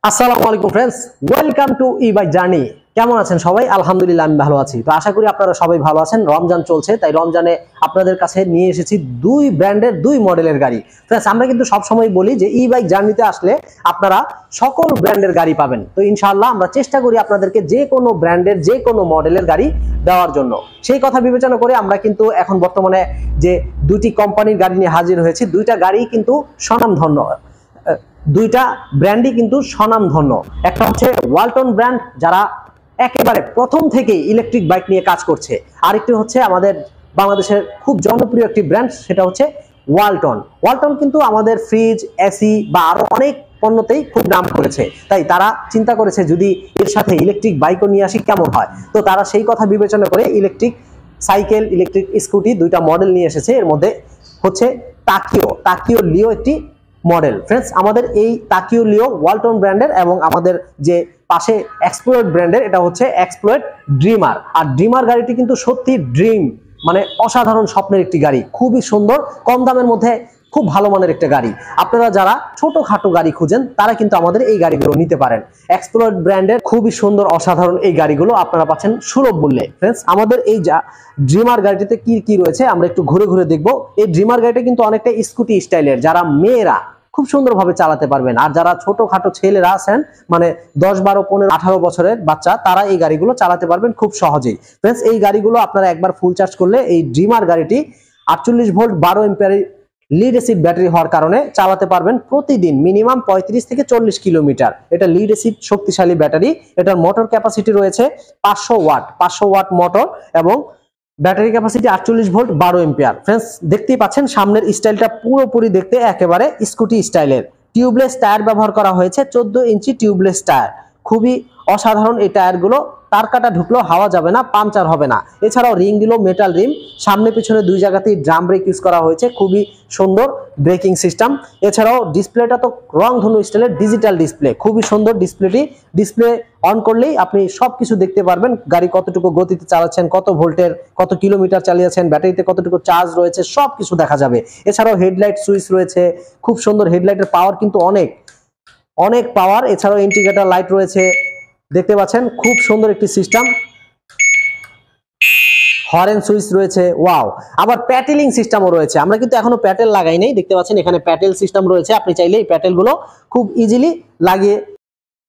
আসসালামু আলাইকুম friends, welcome to E bike journey. কেমন আছেন সবাই? আলহামদুলিল্লাহ আমি ভালো আছি। তো আশা করি আপনারা সবাই ভালো আছেন। রমজান চলছে, তাই রমজানে আপনাদের কাছে নিয়ে এসেছি দুই ব্র্যান্ডের দুই মডেলের গাড়ি। ফ্রেন্ডস, আমরা কিন্তু সবসময় বলি যে ই বাইক জার্নিতে আসলে আপনারা সকল ব্র্যান্ডের গাড়ি পাবেন। তো ইনশাআল্লাহ আমরা চেষ্টা করি আপনাদেরকে যে কোনো ব্র্যান্ডের যে কোনো মডেলের গাড়ি দেওয়ার জন্য। সেই কথা বিবেচনা করে আমরা কিন্তু এখন বর্তমানে যে দুটি কোম্পানির গাড়ি নিয়ে হাজির হয়েছি, দুইটা গাড়ি কিন্তু স্বনামধন্য, দুইটা ব্র্যান্ডই কিন্তু স্বনামধন্য। একটা হচ্ছে ওয়ালটন ব্র্যান্ড, যারা একেবারে প্রথম থেকে ইলেকট্রিক বাইক নিয়ে কাজ করছে। আরেকটি হচ্ছে আমাদের বাংলাদেশের খুব জনপ্রিয় একটি ব্র্যান্ড, সেটা হচ্ছে ওয়ালটন। ওয়ালটন কিন্তু আমাদের ফ্রিজ, এসি বা আরো অনেক পণ্যতেই খুব নাম করেছে, তাই তারা চিন্তা করেছে যদি এর সাথে ইলেকট্রিক বাইকও নিয়ে আসি কেমন হয়। তো তারা সেই কথা বিবেচনা করে ইলেকট্রিক সাইকেল, ইলেকট্রিক স্কুটি দুইটা মডেল নিয়ে এসেছে। এর মধ্যে হচ্ছে তাকিও লিও একটি মডেল। ফ্রেন্ডস, আমাদের এই তাকিও লিও ওয়ালটন ব্র্যান্ডের, এবং আমাদের যে পাশে এক্সপ্লোয়েট ব্র্যান্ডের, এটা হচ্ছে এক্সপ্লোয়েট ড্রিমার। আর ড্রিমার গাড়িটি কিন্তু সত্যি ড্রিম, মানে অসাধারণ স্বপ্নের একটি গাড়ি, খুবই সুন্দর, কম দামের মধ্যে খুব ভালো মানের একটা গাড়ি। আপনারা যারা ছোটখাটো গাড়ি খুঁজেন তারা কিন্তু আমাদের এই গাড়িগুলো নিতে পারেন। এক্সপ্লোয়েট ব্র্যান্ডের খুবই সুন্দর অসাধারণ এই গাড়িগুলো আপনারা পাচ্ছেন সুলভ মূল্যে। ফ্রেন্ডস, আমাদের এই ড্রিমার গাড়িটিতে কি কি রয়েছে আমরা একটু ঘুরে ঘুরে দেখবো। এই ড্রিমার গাড়িটা কিন্তু অনেকটা স্কুটি স্টাইলের, যারা মেয়েরা খুব সুন্দরভাবে চালাতে পারবেন, আর যারা ছোটখাটো ছেলেরা আছেন, মানে 10, 12, 15, 18 বছরের বাচ্চা, তারা এই গাড়িগুলো চালাতে পারবেন খুব সহজেই। ফ্রেন্ডস, এই গাড়িগুলো আপনারা একবার ফুল চার্জ করলে এই ড্রিমার গাড়িটি 48 ভোল্ট 12 এম্পিয়ারের লিড অ্যাসিড ব্যাটারি হওয়ার কারণে চালাতে পারবেন প্রতিদিন মিনিমাম 35 থেকে 40 কিলোমিটার। এটা লিড অ্যাসিড শক্তিশালী ব্যাটারি। এটার মোটর ক্যাপাসিটি রয়েছে 500 ওয়াট মোটর, এবং battery capacity 48 volt 12 ampere. Friends, দেখতেই পাচ্ছেন সামনের স্টাইলটা পুরোপুরি দেখতে একেবারে স্কুটি স্টাইলের। টিউবলেস টায়ার ব্যবহার করা হয়েছে, 14 ইঞ্চি টিউবলেস টায়ার। খুবই অসাধারণ এই টায়ারগুলো, তার কাটা ঢুকলেও হাওয়া যাবে না, পাংচার হবে না। এছাড়াও রিং গুলো মেটাল রিম, সামনে পিছনে দুই জায়গাতেই ড্রাম ব্রেক ইউজ করা হয়েছে, খুবই সুন্দর ব্রেকিং সিস্টেম। এছাড়াও ডিসপ্লেটা তো রংধনু স্টাইলের ডিজিটাল ডিসপ্লে, খুবই সুন্দর ডিসপ্লেটি। ডিসপ্লে অন করলেই আপনি সবকিছু দেখতে পারবেন, গাড়ি কতটুকু গতিতে চালাচ্ছেন, কত ভোল্টের, কত কিলোমিটার চালিয়েছেন, ব্যাটারিতে কতটুকু চার্জ রয়েছে, সবকিছু দেখা যাবে। এছাড়াও হেডলাইট সুইচ রয়েছে, খুব সুন্দর। হেডলাইটের পাওয়ার কিন্তু অনেক পাওয়ার। এছাড়াও ইন্ডিকেটর লাইট রয়েছে, দেখতে পাচ্ছেন খুব সুন্দর একটি সিস্টেম। হর্ন সুইচ রয়েছে, ওয়াও। আবার প্যাটেলিং সিস্টেমও রয়েছে, আমরা কিন্তু এখনো প্যাটেল লাগাই নাই, দেখতে পাচ্ছেন এখানে প্যাটেল সিস্টেম রয়েছে। আপনি চাইলে এই প্যাটেল গুলো খুব ইজিলি লাগিয়ে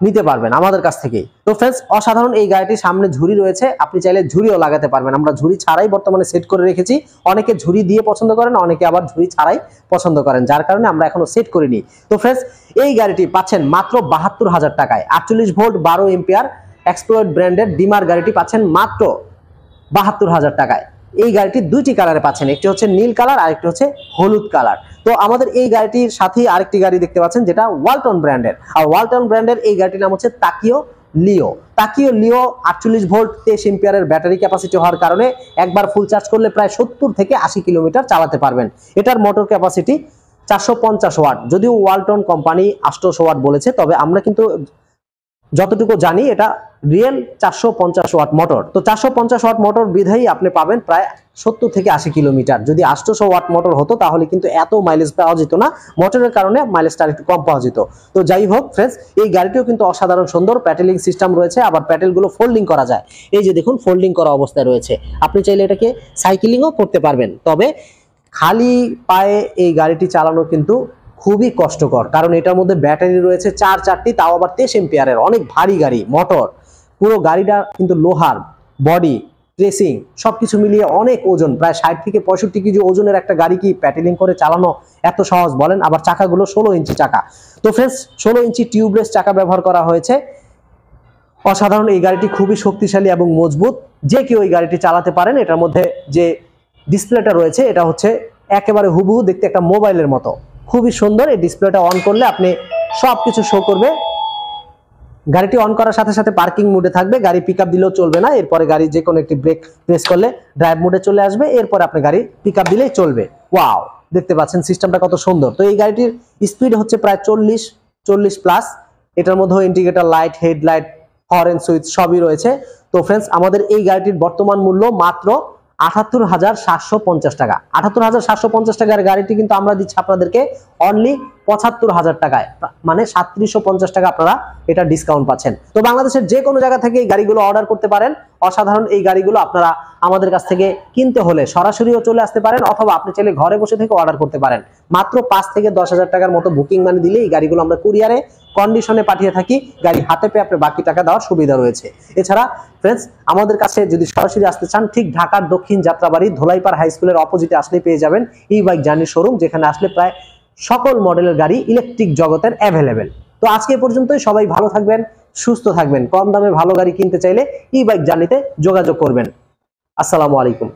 নিতে পারবেন আমাদের কাছ থেকে। তো ফ্রেন্ডস, অসাধারণ এই গাড়িটির সামনে ঝুড়ি রয়েছে, আপনি চাইলে ঝুড়িও লাগাতে পারবেন। আমরা ঝুড়ি ছাড়াই বর্তমানে সেট করে রেখেছি। অনেকে ঝুড়ি দিয়ে পছন্দ করেন, অনেকে আবার ঝুড়ি ছাড়াই পছন্দ করেন, যার কারণে আমরা এখনো সেট করিনি। তো ফ্রেন্ডস, এই গাড়িটি পাচ্ছেন মাত্র 72,000 টাকায়। 48 ভোল্ট 12 এম্পিয়ার এক্সপ্লোয়েট ব্র্যান্ডের ডিমার গাড়িটি পাচ্ছেন মাত্র 72,000 টাকায়। এই গাড়িটি দুইটি কালারে পাচ্ছেন, একটি হচ্ছে নীল কালার আর একটি হচ্ছে হলুদ কালার। তো আমাদের এই গাড়িটির সাথে আরেকটি গাড়ি দেখতে পাচ্ছেন, যেটা ওয়ালটন ব্র্যান্ডের। আর ওয়ালটন ব্র্যান্ডের এই গাড়িটির নাম হচ্ছে তাকিও লিও। 48 ভোল্ট 23 এম্পিয়ারের ব্যাটারি ক্যাপাসিটি হওয়ার কারণে একবার ফুল চার্জ করলে প্রায় 70 থেকে 80 কিলোমিটার চালাতে পারবেন। এটার মোটর ক্যাপাসিটি 450 ওয়াট, যদিও ওয়ালটন কোম্পানি 800 ওয়াট বলেছে, তবে আমরা কিন্তু যতটুকু জানি এটা রিয়েল 450 ওয়াট মোটর। তো 450 ওয়াট মোটর বিধায়ী আপনি পাবেন প্রায় 70 থেকে 80 কিলোমিটার। যদি 800 ওয়াট মোটর হতো তাহলে কিন্তু এত মাইলেজ পাওয়া যেত না, মোটরের কারণে মাইলেজটা একটু কম পাওয়া যেত। তো যাই হোক ফ্রেন্ডস, এই গাড়িটিও কিন্তু অসাধারণ সুন্দর, প্যাটেলিং সিস্টেম রয়েছে, আবার প্যাটেলগুলো ফোল্ডিং করা যায়। এই যে দেখুন, ফোল্ডিং করা অবস্থায় রয়েছে, আপনি চাইলে এটাকে সাইকেলিংও করতে পারবেন। তবে খালি পায়ে এই গাড়িটি চালানো কিন্তু খুবই কষ্টকর, কারণ এটার মধ্যে ব্যাটারি রয়েছে 4টি, তাও আবার 23 এম্পিয়ারের, অনেক ভারী গাড়ি। মোটর, পুরো গাড়িটা কিন্তু লোহার, বডি, ট্রেসিং সবকিছু মিলিয়ে অনেক ওজন, প্রায় 60 থেকে 65 কেজি ওজনের একটা গাড়ি কি প্যাটেলিং করে চালানো এত সহজ বলেন? আবার চাকাগুলো 16 ইঞ্চি চাকা। তো ফ্রেন্ডস, 16 ইঞ্চি টিউবলেস চাকা ব্যবহার করা হয়েছে। অসাধারণ এই গাড়িটি, খুবই শক্তিশালী এবং মজবুত, যে কেউ এই গাড়িটি চালাতে পারেন। এটার মধ্যে যে ডিসপ্লেটা রয়েছে এটা হচ্ছে একেবারে হুবহু দেখতে একটা মোবাইলের মতো, খুবই সুন্দর। এই ডিসপ্লেটা অন করলে আপনি সবকিছু শো করবে। গাড়িটি অন করার সাথে সাথে পার্কিং মোডে থাকবে, গাড়ি পিকআপ দিলেও চলবে না। এরপরে গাড়ি যে কোনো একটি ব্রেক প্রেস করলে ড্রাইভ মোডে চলে আসবে, এরপরে আপনি গাড়ি পিকআপ দিলেই চলবে। ওয়াও, দেখতে পাচ্ছেন সিস্টেমটা কত সুন্দর। তো এই গাড়িটির স্পিড হচ্ছে প্রায় 40 প্লাস। এটার মধ্যে indicator light, headlight, horn switch সবই রয়েছে। তো ফ্রেন্ডস, আমাদের এই গাড়িটির বর্তমান মূল্য মাত্র 78,750 টাকা। 78,750 টাকার গাড়িটি কিন্তু আমরা দিচ্ছি আপনাদেরকে অনলি ৭৫,০০০ টাকায়, মানে ৩৭৫০ টাকা আপনারা এটা ডিসকাউন্ট পাচ্ছেন। তো বাংলাদেশের যে কোনো জায়গা থেকে এই গাড়িগুলো অর্ডার করতে পারেন। অসাধারণ এই গাড়িগুলো আপনারা আমাদের কাছ থেকে কিনতে হলে সরাসরিও চলে আসতে পারেন, অথবা আপনি চাইলে ঘরে বসে থেকে অর্ডার করতে পারেন। মাত্র ৫ থেকে ১০,০০০ টাকার মতো বুকিং মানি দিলে এই গাড়িগুলো আমরা কুরিয়ারে কন্ডিশনে পাঠিয়ে থাকি। গাড়ি হাতে পেয়ে আপনি বাকি টাকা দেওয়ার সুবিধা রয়েছে। এছাড়া ফ্রেন্ডস, আমাদের কাছে যদি সরাসরি আসতে চান, ঠিক ঢাকার দক্ষিণ যাত্রাবাড়ি ধোলাইপাড় হাই স্কুলের অপোজিটে আসলে পেয়ে যাবেন ই বাইক জার্নি শোরুম, যেখানে আসলে প্রায় সকল মডেলের গাড়ি ইলেকট্রিক জগতের অ্যাভেলেবেল। তো আজকে পর্যন্তই, সবাই ভালো থাকবেন, সুস্থ থাকবেন। কম দামে ভালো গাড়ি কিনতে চাইলে ই বাইক জার্নিতে যোগাযোগ করবেন। আসসালামু আলাইকুম।